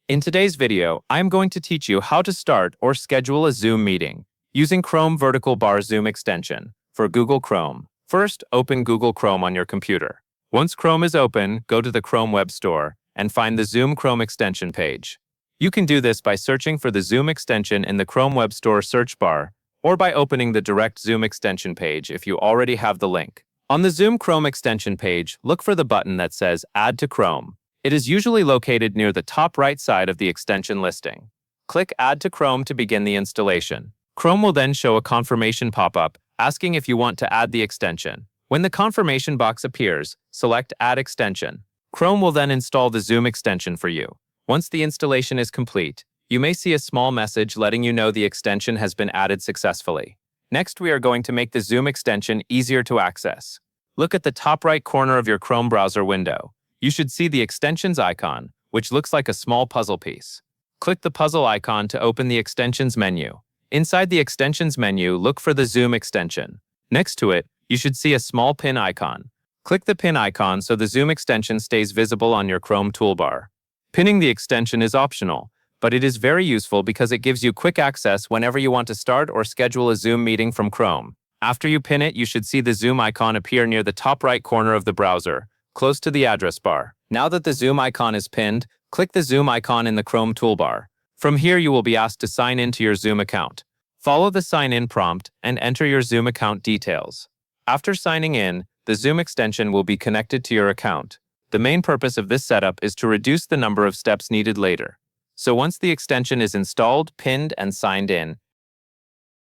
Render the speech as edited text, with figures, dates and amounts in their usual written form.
In today's video, I'm going to teach you how to start or schedule a Zoom meeting using Chrome vertical bar Zoom extension for Google Chrome. First, open Google Chrome on your computer. Once Chrome is open, go to the Chrome Web Store and find the Zoom Chrome extension page. You can do this by searching for the Zoom extension in the Chrome Web Store search bar or by opening the direct Zoom extension page if you already have the link. On the Zoom Chrome extension page, look for the button that says Add to Chrome. It is usually located near the top right side of the extension listing. Click Add to Chrome to begin the installation. Chrome will then show a confirmation pop-up asking if you want to add the extension. When the confirmation box appears, select Add Extension. Chrome will then install the Zoom extension for you. Once the installation is complete, you may see a small message letting you know the extension has been added successfully. Next, we are going to make the Zoom extension easier to access. Look at the top right corner of your Chrome browser window. You should see the extensions icon, which looks like a small puzzle piece. Click the puzzle icon to open the extensions menu. Inside the extensions menu, look for the Zoom extension. Next to it, you should see a small pin icon. Click the pin icon so the Zoom extension stays visible on your Chrome toolbar. Pinning the extension is optional, but it is very useful because it gives you quick access whenever you want to start or schedule a Zoom meeting from Chrome. After you pin it, you should see the Zoom icon appear near the top right corner of the browser, close to the address bar. Now that the Zoom icon is pinned, click the Zoom icon in the Chrome toolbar. From here, you will be asked to sign in to your Zoom account. Follow the sign-in prompt and enter your Zoom account details. After signing in, the Zoom extension will be connected to your account. The main purpose of this setup is to reduce the number of steps needed later. So once the extension is installed, pinned, and signed in,